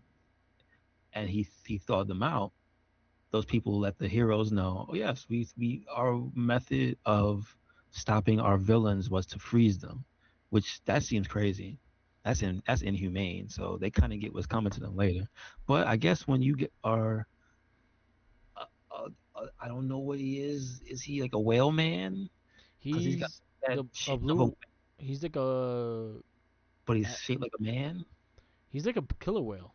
and he thawed them out, those people let the heroes know, oh yes, we our method of stopping our villains was to freeze them, which that seems crazy. That's inhumane. So they kind of get what's coming to them later. But I guess when you get are I don't know what he is. Is he like a whale man? Because he's got He's that the a shape of a, blue. He's like a. but he's shaped like a man. He's like a killer whale.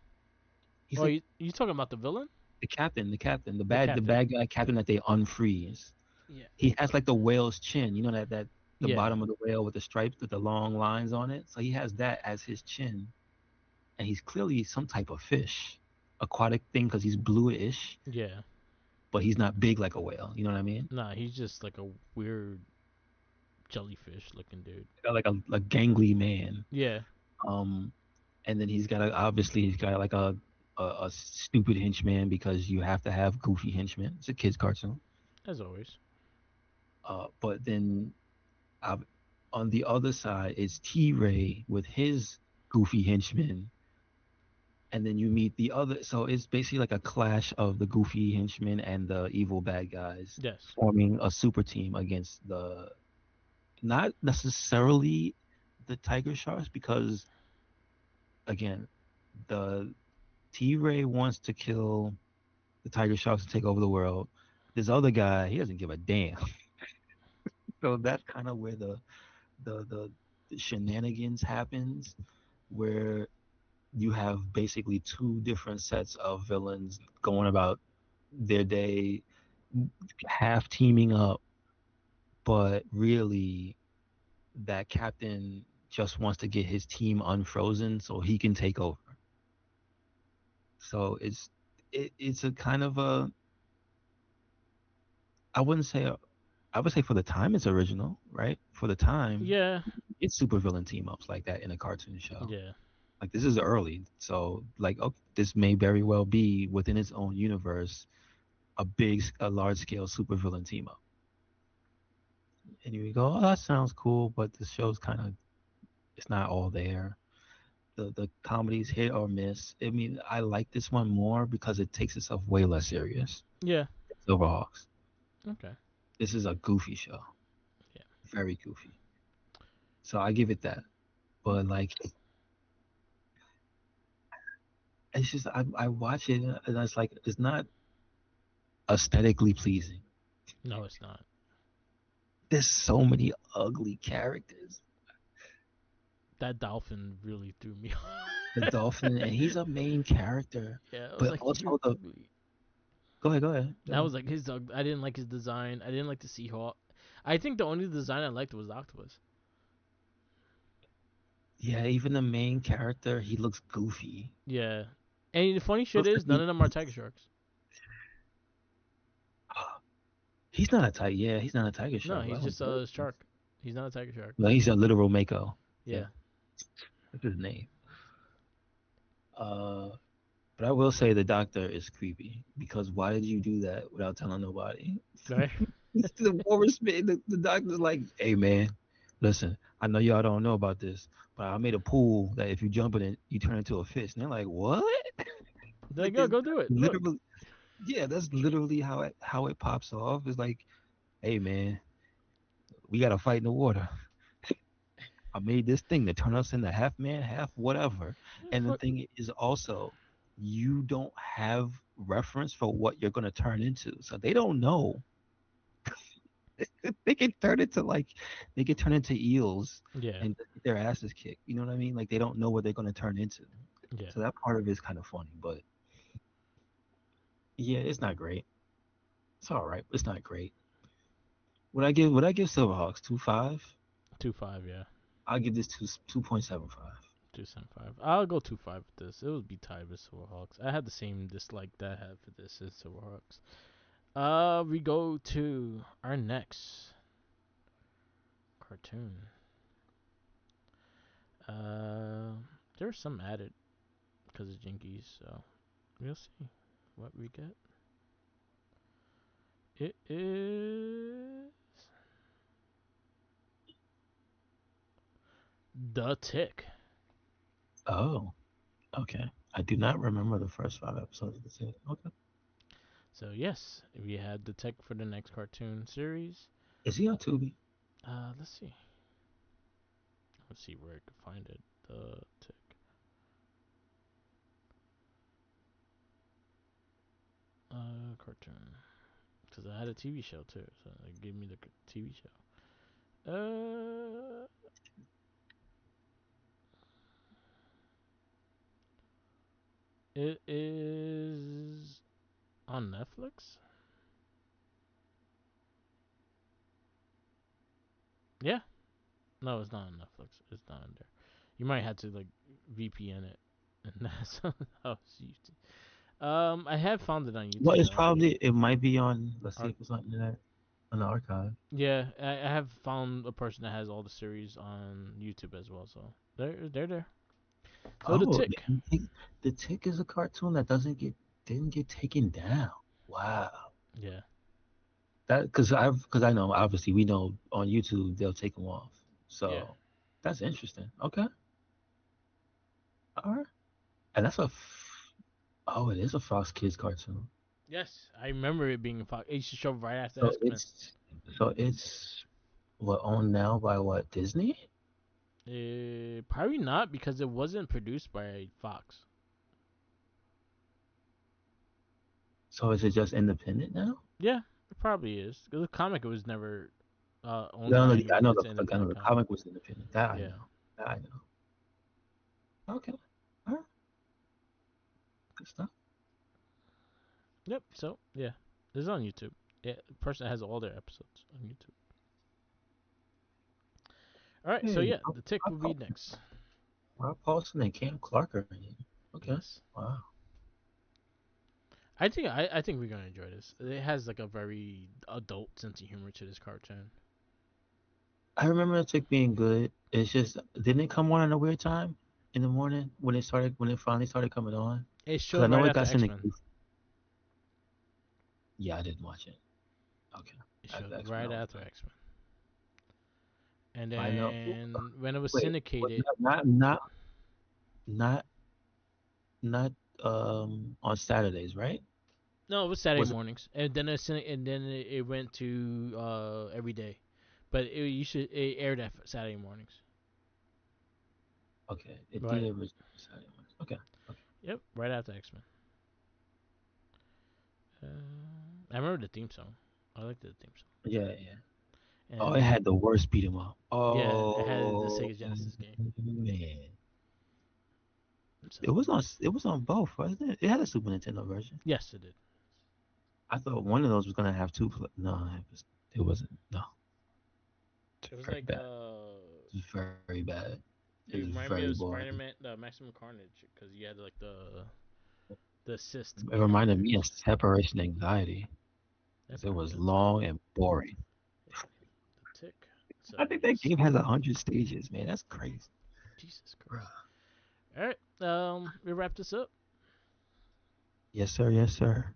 He's Oh, like you talking about the villain? the The the captain. bad guy captain that they unfreeze. Yeah. He has like the whale's chin. You know that the Yeah. bottom of the whale with the stripes with the long lines on it. So he has that as his chin, and he's clearly some type of fish, aquatic thing because he's bluish, Yeah. but he's not big like a whale. You know what I mean? Nah, he's just like a weird jellyfish looking dude. Got like a gangly man. Yeah. Um, and then obviously he's got like a stupid henchman because you have to have goofy henchmen. It's a kids cartoon. As always. But then uh, on the other side is T Ray with his goofy henchmen, and then you meet the other. So it's basically like a clash of the goofy henchmen and the evil bad guys Yes. forming a super team against the not necessarily the Tiger Sharks because again the T Ray wants to kill the Tiger Sharks and take over the world. This other guy, he doesn't give a damn. So that's kind of where the shenanigans happens, where you have basically two different sets of villains going about their day, half teaming up, but really that captain just wants to get his team unfrozen so he can take over. So it's a kind of a I wouldn't say I would say for the time it's original, right? For the time, Yeah. it's supervillain team ups like that in a cartoon show. Yeah. Like this is early, so like oh, this may very well be within its own universe a large scale supervillain team up. And you go, oh, that sounds cool, but the show's kind of it's not all there. The comedy's hit or miss. I mean, I like this one more because it takes itself way less serious. Yeah. Silverhawks. Okay. This is a goofy show, Yeah. very goofy. So I give it that. But like, it's just I watch it and it's like it's not aesthetically pleasing. No, it's not. There's so many ugly characters. That dolphin really threw me The off. dolphin, and he's a main character, Yeah, I was but like, you're also the ugly. go ahead. That was like his. I didn't like his design. I didn't like the Seahawk. I think the only design I liked was the octopus. Yeah, even the main character, he looks goofy. Yeah, and the funny shit Looks like is none of them are tiger sharks. he's not a tiger. Yeah, he's not a tiger No, shark. I he's don't just know. a shark. He's not a tiger shark. No, he's a literal mako. Yeah, Yeah. that's his name. Uh, but I will say the doctor is creepy because why did you do that without telling nobody? Right. The more respect, the doctor's like, hey man, listen, I know y'all don't know about this, but I made a pool that if you jump in it, you turn into a fish. And they're like, what? There you Like go. it's Go do it. Look. literally, yeah, that's literally how it pops off. It's like, hey man, we got to fight in the water. I made this thing to turn us into half man, half whatever. And the Fuck. thing is also, you don't have reference for what you're gonna turn into, so they don't know. They can turn into like they can turn into eels Yeah. and get their asses kicked. You know what I mean? Like they don't know what they're gonna turn into. Yeah. So that part of it is kind of funny, but yeah, it's not great. It's all right, but it's not great. Would I give Silverhawks 2.5? 2.5. Yeah. I'll give this 2.75. 2.75. I'll go 2.5 with this. It would be tied with Silverhawks. I had the same dislike that I had for this as Silverhawks. We go to our next cartoon. Uh, there's some added because of Jinkies, so we'll see what we get. It is The Tick. Oh, okay. I do not remember the first 5 episodes of the series. Okay. So yes, we had The Tick for the next cartoon series. Is he on Tubi? Let's see. Let's see where I can find it. The Tick. Cartoon. Because I had a TV show too, so it gave me the TV show. It is on Netflix. Yeah, no, it's not on Netflix. It's not on there. You might have to like VPN it, and that's how it's used. I have found it on Well, YouTube it's though. probably it might be on. Let's see Ar- if it's on internet on the archive. yeah, I have found a person that has all the series on YouTube as well. So they're there. So The Oh, Tick. the Tick is a cartoon that didn't get taken down. Wow. Yeah, That because I know obviously we know on YouTube they'll take them off. yeah. So that's interesting. Okay. All right. And oh, it is a Fox Kids cartoon. Yes, I remember it being a Fox. It used to show right after So X Men. it's what owned now by what Disney? Probably not because it wasn't produced by Fox. So is it just independent now? Yeah, it probably is. Because the comic was never owned No, by no, I anyone. know It's an I know independent the comic. comic was independent. That I Yeah. know. That I know. Okay. All right. Good stuff. Yep. So yeah, it's on YouTube. Yeah, the person has all their episodes on YouTube. All right. So Hey, yeah, The Tick will be next. Rob Paulson and Cam Clark are in it. Okay. Yes. Wow. I think we're gonna enjoy this. It has like a very adult sense of humor to this cartoon. I remember the chick being good. It's just didn't it come on at a weird time in the morning when it finally started coming on? It Because I showed know right it after got X Men. syndicated. Yeah, I didn't watch it. Okay. It After showed X Men, right I was after done. X Men. And I know. then when it was Wait, but syndicated, not not on Saturdays, right? no, it was Saturday Was it mornings, and then it went to every day, but it aired at Saturday mornings. okay? It did Right. originally Saturday mornings. Okay. Okay. Yep. Right after X Men. I remember the theme song. I liked the theme song. Yeah, yeah. Oh, it And had the worst beat 'em up. yeah, it had the Oh Sega Genesis game. man. So It was on both, wasn't it? It had a Super Nintendo version. yes, it did. I thought one of those was gonna have no, it wasn't. No, It was very like bad. It was very bad. It it was reminded me very of Spider boring. Man, the Maximum Carnage, because you had like the assist It game. reminded me of separation anxiety That because it was probably is. long and boring. Yeah, the Tick. So I think that yes, game has 100 stages, man. That's crazy. Jesus Christ. Bruh. All right, we wrap this up. Yes, sir. Yes, sir.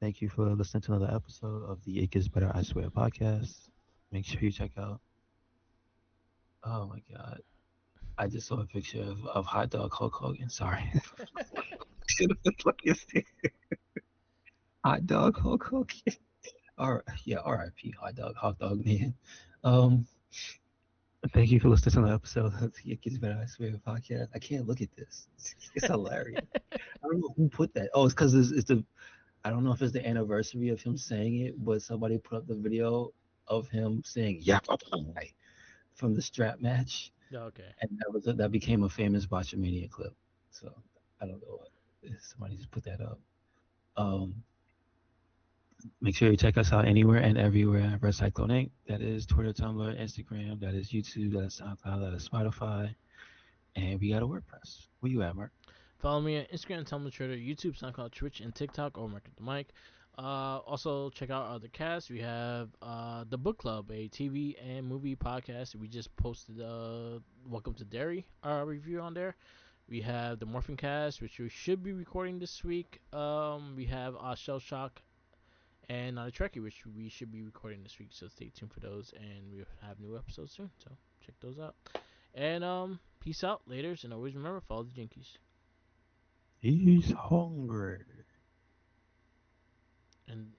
Thank you for listening to another episode of the It Gets Better, I Swear podcast. Make sure you check out. Oh my God. I just saw a picture of hot dog Hulk Hogan. Sorry. Should have looked like you said hot dog Hulk Hogan. All right. Yeah, R.I.P. Hot dog man. Um, Thank you for listening to the episode of the It Gets Better, I Swear podcast. I can't look at this. It's hilarious. I don't know who put that. Oh, it's because it's the I don't know if it's the anniversary of him saying it, but somebody put up the video of him saying "Yap" from the strap match, Okay. and that became a famous Botchamania clip. So I don't know if somebody just put that up. Um, Make sure you check us out anywhere and everywhere. Red Cyclone Inc. That is Twitter, Tumblr, Instagram. That is YouTube. That is SoundCloud. That is Spotify. And we got a WordPress. Where you at, Mark? Follow me on Instagram, Tumblr, Twitter, YouTube, SoundCloud, Twitch, and TikTok, or Market the Mic. Also, check out our other casts. We have the Book Club, a TV and movie podcast. We just posted Welcome to Derry review on there. We have the Morphin Cast, which we should be recording this week. We have Shell Shock and Not a Trekkie, which we should be recording this week. So stay tuned for those, and we'll have new episodes soon. So check those out. And peace out, laters, and always remember, follow the Jinkies. He's hungry. And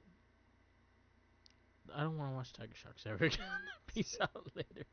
I don't want to watch Tiger Sharks ever again. Peace out, laters.